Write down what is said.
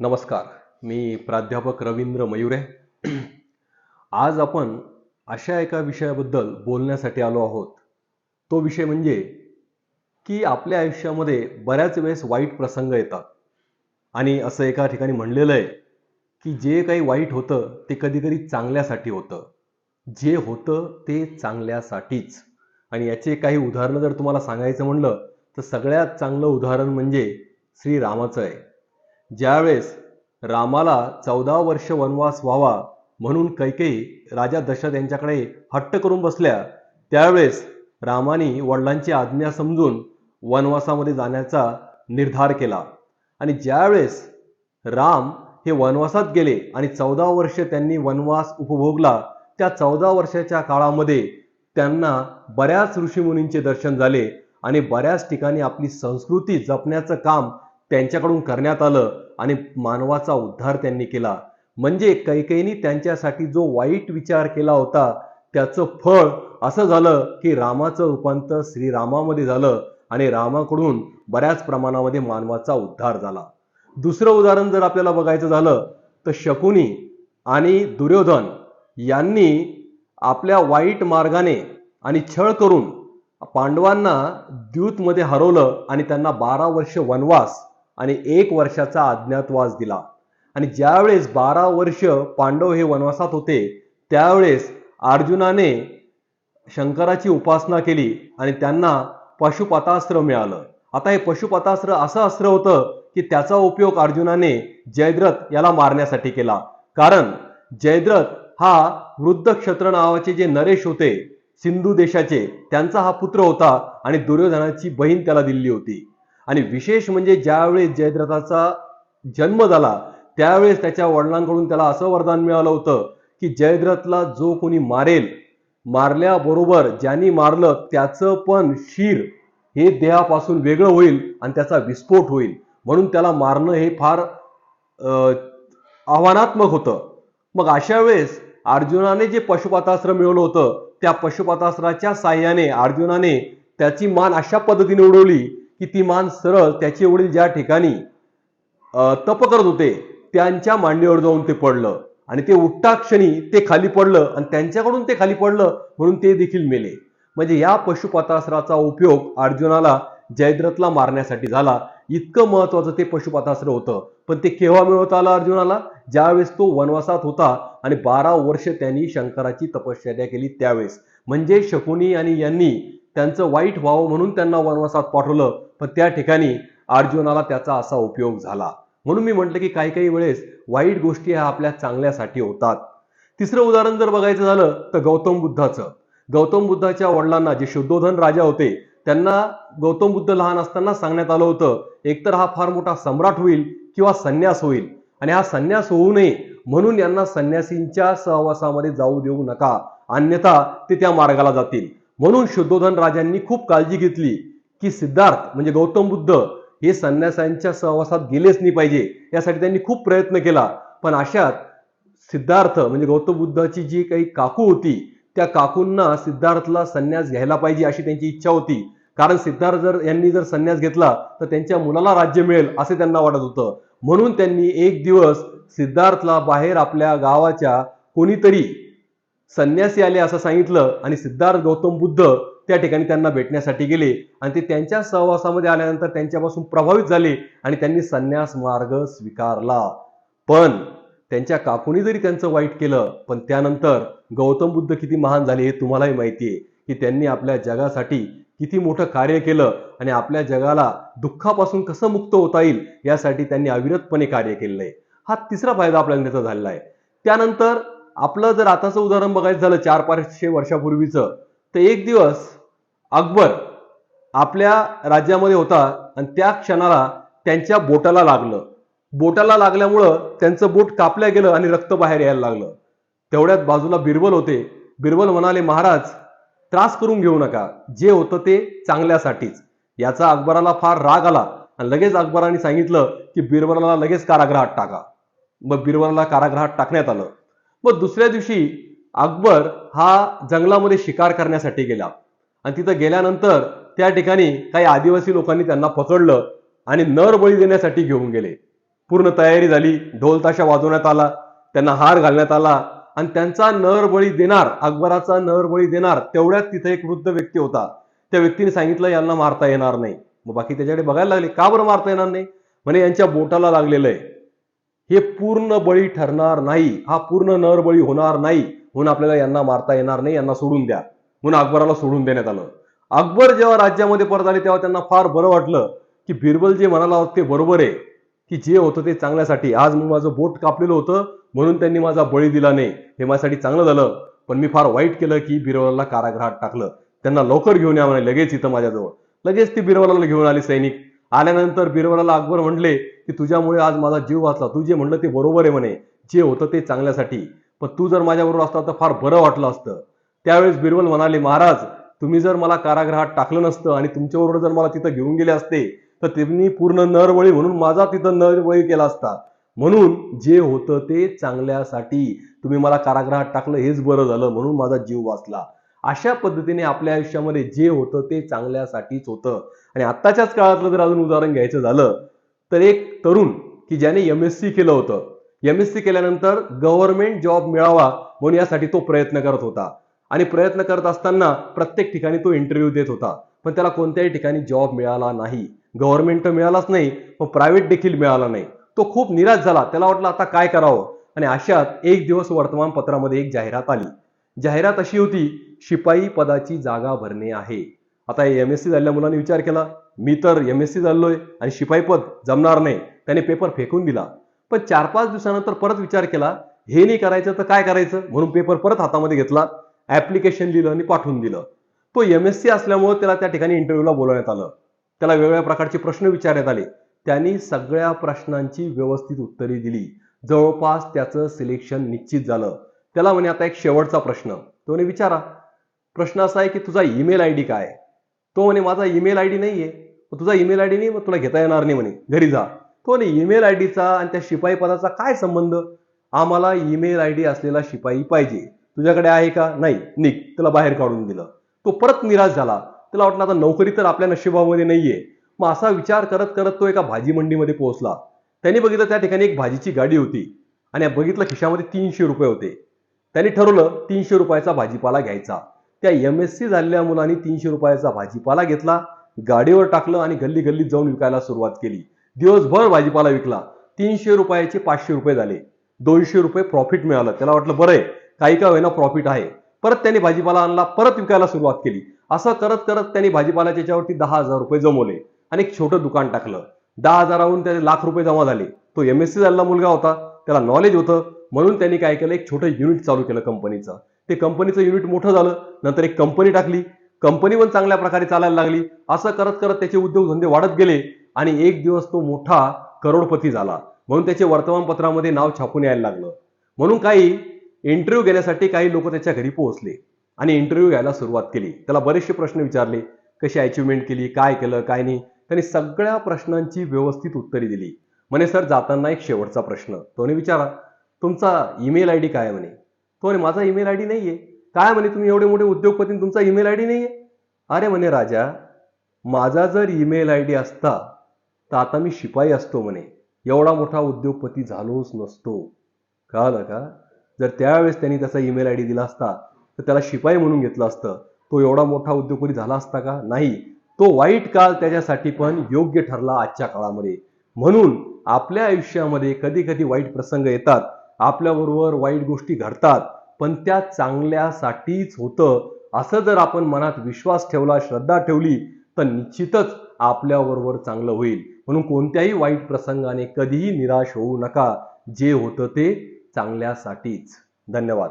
नमस्कार. मी प्राध्यापक रवींद्र मयुरे. आज आपण अशा एका विषयाबद्दल बोलण्यासाठी आलो आहोत. तो विषय म्हणजे की आपल्या आयुष्यामध्ये बऱ्याच वेळेस वाईट प्रसंग येतात आणि असं एका ठिकाणी म्हणलेलं आहे की जे काही वाईट होतं ते कधी-कधी चांगल्यासाठी होतं. जे होतं ते चांगल्यासाठीच. आणि याचे काही उदाहरणं जर तुम्हाला सांगायचं म्हणलं तर सगळ्यात चांगलं उदाहरण म्हणजे श्रीरामाचं आहे. ज्यावेळेस रामाला 14 वर्ष वनवास व्हावा म्हणून कैकेयी राजा दशरथ यांच्याकडे हट्ट करून बसल्या, त्यावेळेस रामाने वडिलांची आज्ञा समजून वनवासामध्ये जाण्याचा निर्धार केला. आणि ज्यावेळेस राम हे वनवासात गेले आणि 14 वर्ष त्यांनी वनवास उपभोगला, त्या 14 वर्षाच्या काळामध्ये त्यांना बऱ्याच ऋषीमुनींचे दर्शन झाले आणि बऱ्याच ठिकाणी आपली संस्कृती जपण्याचं काम त्यांच्याकडून करण्यात आलं आणि मानवाचा उद्धार त्यांनी केला. म्हणजे कैकेयीने त्यांच्यासाठी जो वाईट विचार केला होता त्याचं फळ असं झालं की रामाचं रूपांतर श्रीरामामध्ये झालं आणि रामाकडून बऱ्याच प्रमाणामध्ये मानवाचा उद्धार झाला. दुसरं उदाहरण जर आपल्याला बघायचं झालं तर शकुनी आणि दुर्योधन यांनी आपल्या वाईट मार्गाने आणि छळ करून पांडवांना द्यूतमध्ये हरवलं आणि त्यांना 12 वर्ष वनवास आणि 1 वर्षाचा अज्ञातवास दिला. आणि ज्यावेळेस 12 वर्ष पांडव हे वनवासात होते त्यावेळेस अर्जुनाने शंकराची उपासना केली आणि त्यांना पशुपतास्त्र मिळालं. आता हे पशुपतास्त्र असं अस्त्र होतं की त्याचा उपयोग अर्जुनाने जयद्रथ याला मारण्यासाठी केला. कारण जयद्रथ हा वृद्ध क्षत्र नावाचे जे नरेश होते सिंधू देशाचे, त्यांचा हा पुत्र होता आणि दुर्योधनाची बहीण त्याला दिली होती. आणि विशेष म्हणजे ज्यावेळेस जयद्रथाचा जन्म झाला त्यावेळेस त्याच्या वडिलांकडून त्याला असं वरदान मिळालं होतं की जयद्रथला जो कोणी मारेल, मारल्याबरोबर ज्यांनी मारलं त्याचं पण शिर हे देहापासून वेगळं होईल आणि त्याचा विस्फोट होईल. म्हणून त्याला मारणं हे फार आव्हानात्मक होतं. मग अशा वेळेस अर्जुनाने जे पशुपतास्त्र मिळवलं होतं त्या पशुपतास्त्राच्या साह्याने अर्जुनाने त्याची मान अशा पद्धतीने उडवली की ती मान सरळ त्याचे वडील ज्या ठिकाणी तप करत होते त्यांच्या मांडीवर जाऊन ते पडलं आणि ते उठता क्षणी ते खाली पडलं आणि त्यांच्याकडून ते खाली पडलं म्हणून ते देखील मेले. म्हणजे या पशुपतास्त्राचा उपयोग अर्जुनाला जयद्रथला मारण्यासाठी झाला. इतकं महत्वाचं ते पशुपतास्त्र होतं. पण ते केव्हा मिळवता आलं अर्जुनाला? ज्यावेळेस तो वनवासात होता आणि 12 वर्ष त्यांनी शंकराची तपश्चर्या केली त्यावेळेस. म्हणजे शकुनी आणि यांनी त्यांचं वाईट व्हावं म्हणून त्यांना वनवासात पाठवलं, पण त्या ठिकाणी अर्जुनाला त्याचा असा उपयोग झाला. म्हणून मी म्हटलं की काही काही वेळेस वाईट गोष्टी ह्या आपल्या चांगल्यासाठी होतात. तिसरं उदाहरण जर बघायचं झालं तर गौतम बुद्धाचं. गौतम बुद्धाच्या वडिलांना जे शुद्धोधन राजा होते त्यांना गौतम बुद्ध लहान असताना सांगण्यात आलं होतं एकतर हा फार मोठा सम्राट होईल किंवा संन्यास होईल आणि हा संन्यास होऊ नये म्हणून यांना संन्यासींच्या सहवासामध्ये जाऊ देऊ नका, अन्यथा ते त्या मार्गाला जातील. म्हणून शुद्धोधन राजांनी खूप काळजी घेतली की सिद्धार्थ म्हणजे गौतम बुद्ध हे संन्यासांच्या सहवासात गेलेच नाही पाहिजे, यासाठी त्यांनी खूप प्रयत्न केला. पण अशात सिद्धार्थ म्हणजे गौतम बुद्धाची जी काही काकू होती त्या काकूंना सिद्धार्थला संन्यास घ्यायला पाहिजे अशी त्यांची इच्छा होती. कारण सिद्धार्थ यांनी जर संन्यास घेतला तर त्यांच्या मुलाला राज्य मिळेल असे त्यांना वाटत होतं. म्हणून त्यांनी एक दिवस सिद्धार्थला बाहेर आपल्या गावाच्या कोणीतरी संन्यासी आले असं सांगितलं आणि सिद्धार्थ गौतम बुद्ध त्या ठिकाणी त्यांना भेटण्यासाठी गेले आणि ते त्यांच्या सहवासामध्ये आल्यानंतर त्यांच्यापासून प्रभावित झाले आणि त्यांनी संन्यास मार्ग स्वीकारला. पण त्यांच्या काकूनी जरी त्यांचं वाईट केलं पण त्यानंतर गौतम बुद्ध किती महान झाले हे तुम्हालाही माहिती आहे की त्यांनी आपल्या जगासाठी किती मोठं कार्य केलं आणि आपल्या जगाला दुःखापासून कसं मुक्त होता येईल यासाठी त्यांनी अविरतपणे कार्य केलेलं आहे. हा तिसरा फायदा आपल्याला त्याचा झालेला आहे. त्यानंतर आपलं जर आताचं उदाहरण बघायचं झालं 400-500 वर्षापूर्वीचं तर एक दिवस अकबर आपल्या राज्यामध्ये होता आणि त्या क्षणाला त्यांच्या बोटाला लागलं. बोटाला लागल्यामुळं त्यांचं बोट कापल्या गेलं आणि रक्त बाहेर यायला लागलं. तेवढ्यात बाजूला बिरबल होते. बिरबल म्हणाले महाराज त्रास करून घेऊ नका, जे होतं ते चांगल्यासाठीच. याचा अकबराला फार राग आला आणि लगेच अकबराने सांगितलं की बिरबलाला लगेच कारागृहात टाका. मग बिरबलाला कारागृहात टाकण्यात आलं. मग दुसऱ्या दिवशी अकबर हा जंगलामध्ये शिकार करण्यासाठी गेला आणि तिथं गेल्यानंतर त्या ठिकाणी काही आदिवासी लोकांनी त्यांना पकडलं आणि नर बळी देण्यासाठी घेऊन गेले. पूर्ण तयारी झाली, ढोल ताशा वाजवण्यात आला, त्यांना हार घालण्यात आला आणि त्यांचा नरबळी देणार, अकबराचा नरबळी देणार तेवढ्यात तिथे एक वृद्ध व्यक्ती होता. त्या व्यक्तीने सांगितलं यांना मारता येणार नाही. मग बाकी त्याच्याकडे बघायला लागले, का बरं मारता येणार नाही? म्हणे यांच्या बोटाला लागलेलं आहे, हे पूर्ण बळी ठरणार नाही, हा पूर्ण नरबळी होणार नाही, म्हणून आपल्याला यांना मारता येणार नाही, यांना सोडून द्या. म्हणून अकबराला सोडून देण्यात आलं. अकबर जेव्हा राज्यामध्ये परत आले तेव्हा त्यांना फार बरं वाटलं की बिरबल जे म्हणाला होतं ते बरोबर आहे, की जे होतं ते चांगल्यासाठी. आज मी माझं बोट कापलेलं होतं म्हणून त्यांनी माझा बळी दिला नाही, हे माझ्यासाठी चांगलं झालं. पण मी फार वाईट केलं की बिरबलला कारागृहात टाकलं. त्यांना लवकर घेऊन या म्हणे, लगेच इथं माझ्याजवळ. लगेच ती बिरबलाला घेऊन आली सैनिक. आल्यानंतर बिरबलाला अकबर म्हणले की तुझ्यामुळे आज माझा जीव वाचला, तू जे म्हणलं ते बरोबर आहे म्हणे, जे होतं ते चांगल्यासाठी, पण तू जर माझ्याबरोबर असता तर फार बरं वाटलं असतं. त्यावेळेस बिरबल म्हणाले, महाराज तुम्ही जर मला कारागृहात टाकलं नसतं आणि तुमच्याबरोबर जर मला तिथं घेऊन गेले असते तर त्यांनी पूर्ण नरबळी म्हणून माझा तिथं नरबळी केला असता. म्हणून जे होतं ते चांगल्यासाठी, तुम्ही मला कारागृहात टाकलं हेच बरं झालं, म्हणून माझा जीव वाचला. अशा पद्धतीने आपल्या आयुष्यामध्ये जे होतं ते चांगल्यासाठीच होतं. आणि आत्ताच्याच काळातलं जर अजून उदाहरण घ्यायचं झालं तर एक तरुण की ज्याने MSc केलं होतं, MSc केल्यानंतर गव्हर्नमेंट जॉब मिळावा म्हणून यासाठी तो प्रयत्न करत होता. आणि प्रयत्न करत असताना प्रत्येक ठिकाणी तो इंटरव्ह्यू देत होता, पण त्याला कोणत्याही ठिकाणी जॉब मिळाला नाही. गव्हर्नमेंट तर मिळालाच नाही, पण प्रायव्हेट देखील मिळाला नाही. तो खूप निराश झाला. त्याला वाटलं आता काय करावं. आणि अशात एक दिवस वर्तमानपत्रामध्ये एक जाहिरात आली. जाहिरात अशी होती, शिपाई पदाची जागा भरणे आहे. आता MSc झालेल्या मुलांनी विचार केला, मी तर MSc झालोय आणि शिपाई पद जमणार नाही. त्याने पेपर फेकून दिला. पण 4-5 दिवसानंतर परत विचार केला, हे नाही करायचं तर काय करायचं, म्हणून पेपर परत हातामध्ये घेतला, ऍप्लिकेशन लिहिलं आणि पाठवून दिलं. तो MSc असल्यामुळे त्याला त्या ठिकाणी इंटरव्ह्यूला बोलवण्यात आलं. त्याला वेगवेगळ्या प्रकारचे प्रश्न विचारण्यात आले. त्यांनी सगळ्या प्रश्नांची व्यवस्थित उत्तरे दिली. जवळपास त्याचं सिलेक्शन निश्चित झालं. त्याला म्हणे आता एक शेवटचा प्रश्न, तो म्हणे विचारा. प्रश्न असा आहे की तुझा ईमेल ID काय? तो म्हणे माझा ईमेल ID नाहीये. तुझा ईमेल ID नाही, मग तुला घेता येणार नाही म्हणे, घरी जा. तो म्हणे ईमेल IDचा आणि त्या शिपाई पदाचा काय संबंध? आम्हाला ईमेल ID असलेला शिपाई पाहिजे. तुझ्याकडे आहे का? नाही. निघ. त्याला बाहेर काढून दिलं. तो परत निराश झाला. त्याला वाटलं आता नोकरी तर आपल्या नशिबामध्ये नाहीये. मग असा विचार करत करत तो एका भाजी मंडीमध्ये पोहोचला. त्यांनी बघितलं त्या ठिकाणी एक भाजीची गाडी होती आणि बघितलं खिशामध्ये 300 रुपये होते. त्यांनी ठरवलं 300 रुपयाचा भाजीपाला घ्यायचा. त्या MSc झालेल्या मुलांनी 300 रुपयाचा भाजीपाला घेतला, गाडीवर टाकलं आणि गल्ली गल्लीत जाऊन विकायला सुरुवात केली. दिवसभर भाजीपाला विकला. 300 रुपयाचे 500 रुपये झाले. 200 रुपये प्रॉफिट मिळालं. त्याला वाटलं बरं आहे, काही का होईना प्रॉफिट आहे. परत त्यांनी भाजीपाला आणला, परत विकायला सुरुवात केली. असं करत करत त्यांनी भाजीपाल्याच्या याच्यावरती 10,000 रुपये जमवले आणि एक छोटं दुकान टाकलं. 10,000हून त्याचे लाख रुपये जमा झाले. तो MSc झालेला मुलगा होता, त्याला नॉलेज होतं, म्हणून त्यांनी काय केलं, एक छोटं युनिट चालू केलं कंपनीचं. ते कंपनीचं युनिट मोठं झालं. नंतर एक कंपनी टाकली. कंपनी पण चांगल्या प्रकारे चालायला लागली. असं करत करत त्याचे उद्योगधंदे वाढत गेले आणि एक दिवस तो मोठा करोडपती झाला. म्हणून त्याचे वर्तमानपत्रामध्ये नाव छापून यायला लागलं. म्हणून काही इंटरव्ह्यू घेण्यासाठी काही लोक त्याच्या घरी पोहोचले आणि इंटरव्ह्यू घ्यायला सुरुवात केली. त्याला बरेचसे प्रश्न विचारले, कशी अचिव्हमेंट केली, काय केलं काय नाही. त्यांनी सगळ्या प्रश्नांची व्यवस्थित उत्तरे दिली. म्हणे सर जाताना एक शेवटचा प्रश्न, तो विचारा तुमचा ईमेल ID काय आहे म्हणे. तो म्हणे माझा ईमेल ID नाहीये. काय म्हणे तुम्ही एवढे मोठे उद्योगपती, तुमचा ईमेल ID नाहीये? अरे म्हणे राजा, माझा जर ईमेल ID असता तर आता मी शिपाई असतो म्हणे, एवढा मोठा उद्योगपती झालोच नसतो. कळलं का? जर त्यावेळेस त्यांनी त्याचा ईमेल ID दिला असता तर त्याला शिपाई म्हणून घेतलं असतं. तो एवढा मोठा उद्योगपती झाला असता का? नाही. तो वाईट काळ त्याच्यासाठी पण योग्य ठरला आजच्या काळामध्ये. म्हणून आपल्या आयुष्यामध्ये कधी कधी वाईट प्रसंग येतात, आपल्याबरोबर वाईट गोष्टी घडतात, पण त्या चांगल्यासाठीच होतं असं जर आपण मनात विश्वास ठेवला, श्रद्धा ठेवली तर निश्चितच आपल्याबरोबर चांगलं होईल. म्हणून कोणत्याही वाईट प्रसंगाने कधीही निराश होऊ नका. जे होतं ते चांगल्यासाठीच. धन्यवाद.